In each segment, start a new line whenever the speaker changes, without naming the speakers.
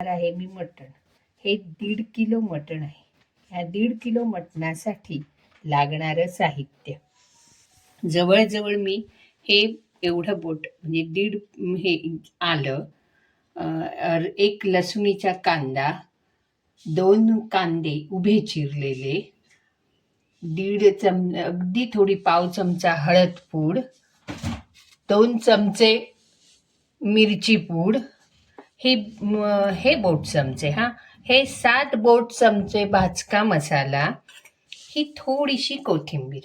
आहे मी मटण. हे 1.5 किलो मटण आहे. ह्या 1.5 किलो मटणासाठी लागणारं साहित्य जवळजवळ मी हे एवढं बोट म्हणजे 1.5 हे आलं, 1 लसुणीचा कांदा, 2 कांदे उभे चिरलेले, अगदी थोडी पाव चमचा हळद पूड, 2 चमचे मिरची पूड, हे बोट चमचे, हे 7 बोट चमचे भाजका मसाला, ही थोडीशी कोथिंबीर.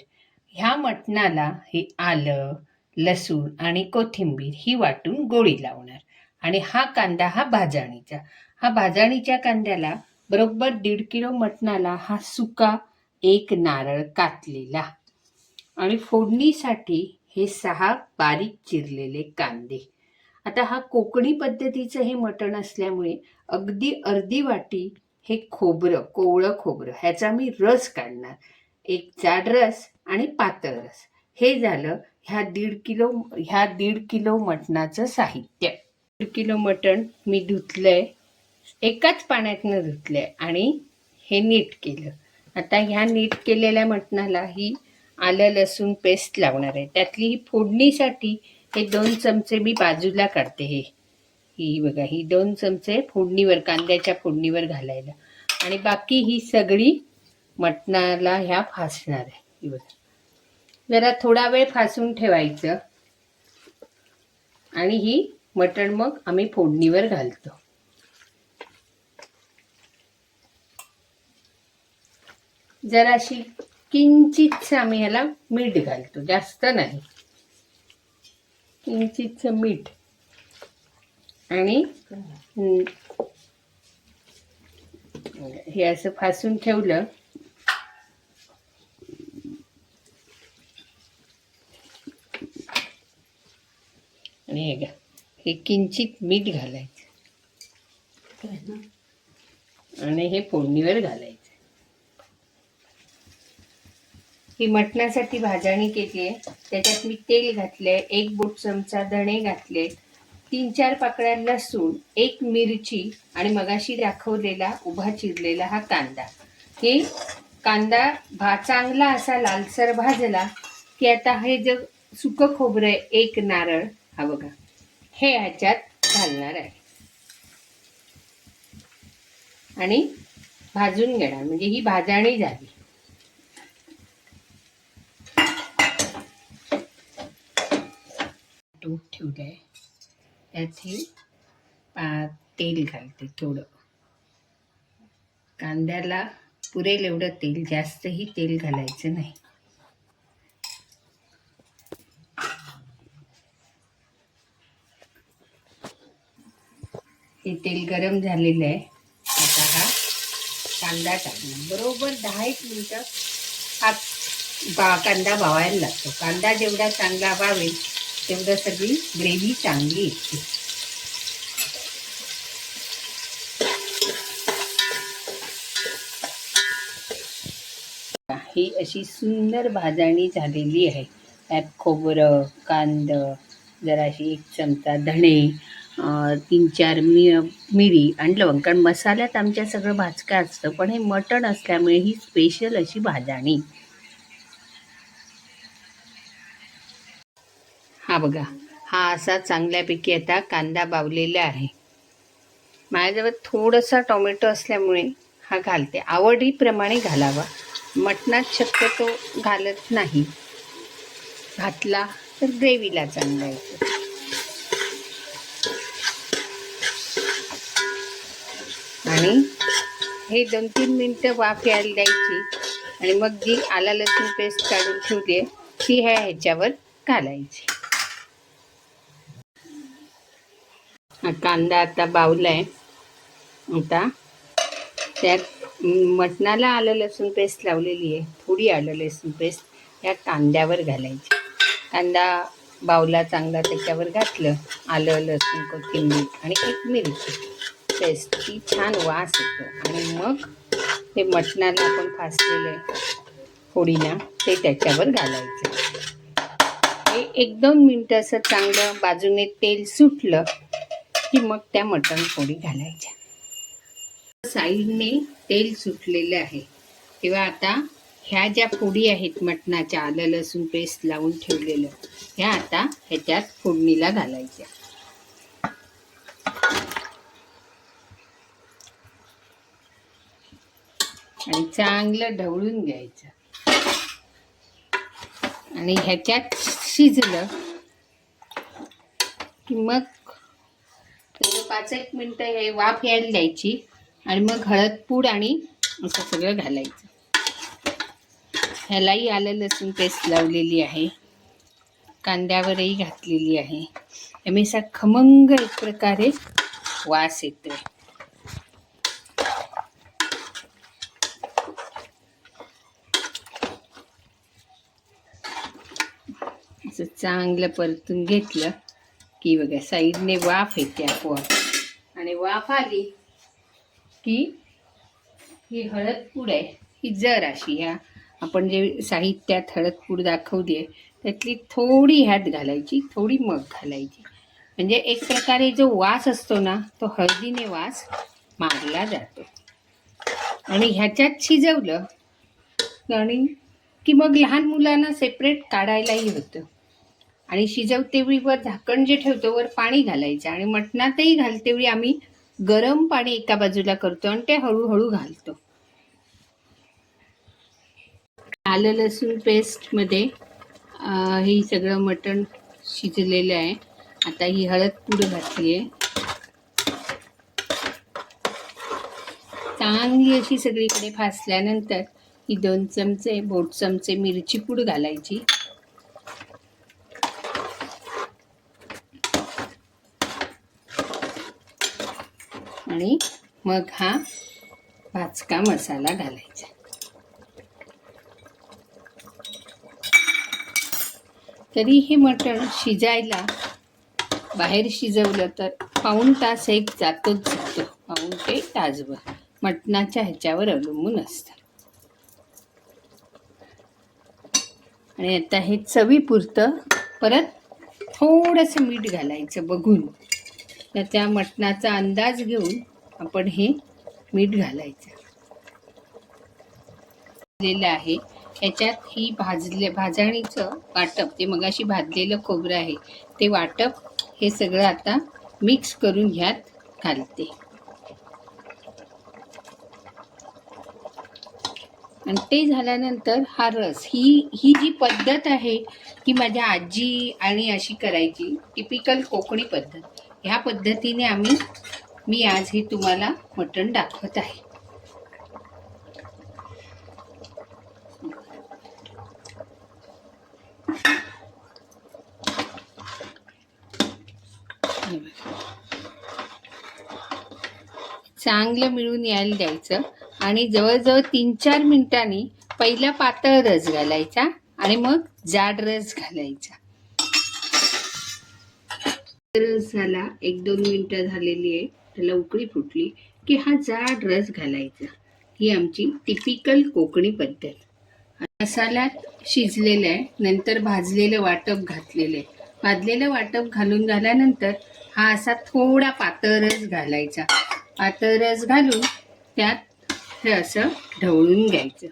ह्या मटणाला हे आलं, लसूण आणि कोथिंबीर ही वाटून गोळी लावणार. आणि हा कांदा हा भाजणीच्या कांद्याला बरोबर 1.5 किलो मटणाला हा सुका 1 नारळ कातलेला. आणि फोडणीसाठी हे 6 बारीक चिरलेले कांदे. आता हा कोकणी पद्धतीचं हे मटण असल्यामुळे अगदी अर्धी वाटी हे खोबरं, कोवळं खोबरं, ह्याचा मी रस काढणार. 1 जाड रस आणि पातळ रस. हे झालं ह्या 1.5 किलो मटणाचं साहित्य. 1.5 किलो मटण मी धुतलंय, एकाच पाण्यातनं धुतलंय आणि हे नीट केलं. आता ह्या नीट केलेल्या मटणाला ही आलं लसूण पेस्ट लावणार आहे. त्यातली ही फोडणीसाठी हे 2 चमचे मी बाजूला काढते. ही बघा, ही 2 चमचे फोडणीवर, कांद्याच्या फोडणीवर घालायला. आणि बाकी ही सगळी मटणाला ह्या फासणार आहे. ही बघा, जरा थोडा वेळ फासून ठेवायचं आणि ही मटण मग आम्ही फोडणीवर घालतो. जराशी किंचितच आम्ही ह्याला मीठ घालतो, जास्त नाही, किंचितच मीठ. आणि हे असं फासून ठेवलं आणि हे किंचित मीठ घालायचं आणि हे फोडणीवर घालायचं. ही मटणासाठी भाजणी केली आहे. त्याच्यात मी तेल घातले, 1 बोट चमचा धणे घातले, 3-4 पाकळ्या लसूण, 1 मिरची आणि मगाशी दाखवलेला उभा चिरलेला हा कांदा. हे कांदा चांगला असा लालसर भाजला की आता हे जे सुकं खोबरं आहे, 1 नारळ, हा बघा, हे ह्याच्यात घालणार आहे आणि भाजून घेणार. म्हणजे ही भाजणी झाली. तूप ठेवलंय, त्यात हे तेल घालते थोडं. कांद्याला पुरेल एवढं तेल, जास्तही तेल घालायचं नाही. हे तेल गरम झालेलं आहे. आता हा कांदा टाकणार. बरोबर 10-1 मिनिटं हा कांदा भावायला लागतो. कांदा जेवढा चांगला भावेल तेवढं सगळी ग्रेव्ही चांगली येते. ही अशी सुंदर भाजणी झालेली आहे. त्यात खोबरं, कांदा, जराशी 1 चमचा धणे, 3-4 मिरी आणि लवंग. कारण मसाल्यात आमच्या सगळं भाजका असतं, पण हे मटण असल्यामुळे ही स्पेशल अशी भाजणी. हा बघा, हा असा चांगल्यापैकी आता कांदा बावलेला आहे. माझ्याजवळ थोडासा टोमॅटो असल्यामुळे हा घालते. आवडीप्रमाणे घालावा. मटणात शक्यतो घालत नाही, घातला तर ग्रेव्हीला चांगला येतो. आणि हे 2-3 मिनिटं वाफ यायला द्यायची आणि मग जी आला लसूण पेस्ट काढून ठेवली आहे ती ह्याच्यावर घालायची. हा कांदा आता बावलाय. आता त्यात मटणाला आलं लसूण पेस्ट लावलेली आहे, थोडी आलं लसूण पेस्ट या कांद्यावर घालायची. कांदा बावला चांगला, त्याच्यावर घातलं आलं लसूण कोथिंबीर आणि 1 मिरची पेस्ट. ती छान वास येतो. आणि मग ते मटणाला आपण फासलेलं फोडीना ते त्याच्यावर घालायचं. हे 1-2 मिनटं असं चांगलं बाजूने तेल सुटलं की मग त्या मटण फोडी घालायच्या. साईडने तेल सुटलेलं आहे, तेव्हा आता ह्या ज्या फोडी आहेत मटणाच्या, आलं लसूण पेस्ट लावून ठेवलेलं, ह्या आता ह्याच्यात फोडणीला घालायच्या आणि चांगलं ढवळून घ्यायचं. आणि ह्याच्यात शिजलं की मग 5-1 मिनटं हे वाफ यायला द्यायची आणि मग हळद पूड आणि असं सगळं घालायचं. ह्यालाही आलं लसूण पेस्ट लावलेली आहे, कांद्यावरही घातलेली आहे. त्यामुळे असा खमंग एक प्रकारे वास येतोय. असं चांगलं परतून घेतलं की बघा साईडने वाफ येते आपोआप. आणि वाफ आली की ही हळद पूड आहे, ही जर अशी ह्या आपण जे साहित्यात हळद पूड दाखवली आहे त्यातली थोडी ह्यात घालायची, थोडी मग घालायची. म्हणजे एक प्रकारे जो वास असतो ना तो हळदीने वास मारला जातो. आणि ह्याच्यात शिजवलं आणि की मग लहान मुलांना सेपरेट काढायलाही होतं. आणि शिजवतेवेळी वर झाकण जे ठेवतो वर पाणी घालायचं आणि मटणातही घालतेवेळी आम्ही गरम पाणी एका बाजूला करतो आणि ते हळूहळू घालतो. आलं लसूण पेस्टमध्ये हे सगळं मटण शिजलेलं आहे. आता ही हळद पूड घातली आहे, चांगली अशी सगळीकडे फासल्यानंतर ही 2 चमचे बोट चमचे मिरची पूड घालायची. आणि मग हा भाजका मसाला घालायचा. तरी हे मटण शिजायला बाहेर शिजवलं तर 1 तास एक जातोच जातो, 1 ते तासभर मटणाच्या ह्याच्यावर अवलंबून असतं. आणि आता हे चवीपुरतं परत थोडंसं मीठ घालायचं बघून, तर त्या मटणाचा अंदाज घेऊन आपण हे मीठ घालायचं. भाजलेलं आहे ह्याच्यात ही भाजणीचं वाटप, ते मगाशी भाजलेलं खोबरं आहे ते वाटप, हे सगळं आता मिक्स करून ह्यात घालते. आणि ते झाल्यानंतर हा रस, ही जी पद्धत आहे ही माझ्या आजी आणि अशी करायची, टिपिकल कोकणी पद्धत. ह्या पद्धतीने मी आज हे तुम्हाला मटण दाखवत आहे. चांगलं मिळून यायला द्यायचं आणि जवळजवळ 3-4 मिनिटांनी पहिला पातळ रस घालायचा आणि मग जाड रस घालायचा. रस झाला, 1-2 मिनिटं झालेली आहे, त्याला उकळी फुटली की हा जाड रस घालायचा. ही आमची टिपिकल कोकणी पद्धत. मसाल्यात शिजलेलं आहे, नंतर भाजलेलं वाटप घातलेलं आहे. भाजलेलं वाटप घालून झाल्यानंतर हा असा थोडा पातळ रस घालायचा. पातळ रस घालून त्यात हे असं ढवळून घ्यायचं.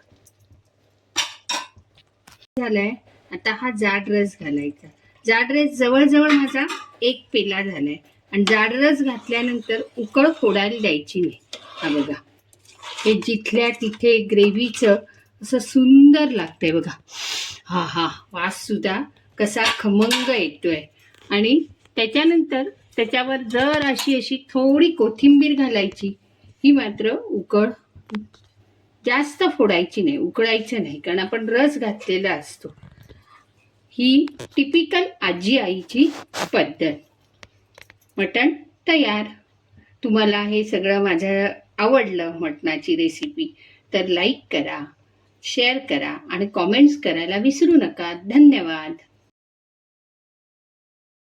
झालंय, आता हा जाड रस घालायचा. जाड रस जवळजवळ माझा 1 पेला झालाय. आणि जाड रस घातल्यानंतर उकळ फोडायला द्यायची नाही. हा बघा, हे जिथल्या तिथे ग्रेव्हीचं असं सुंदर लागतंय बघा. हा हा वास सुद्धा कसा खमंग येतोय. आणि त्याच्यानंतर त्याच्यावर जर अशी थोडी कोथिंबीर घालायची. ही मात्र उकळ जास्त फोडायची नाही, उकळायचं नाही, कारण आपण रस घातलेला असतो. ही टिपिकल आजी आईची पद्धत. मटण तयार. तुम्हाला हे सगळं माझं आवडलं मटणाची रेसिपी तर लाईक करा, शेअर करा आणि कॉमेंट्स करायला विसरू नका. धन्यवाद.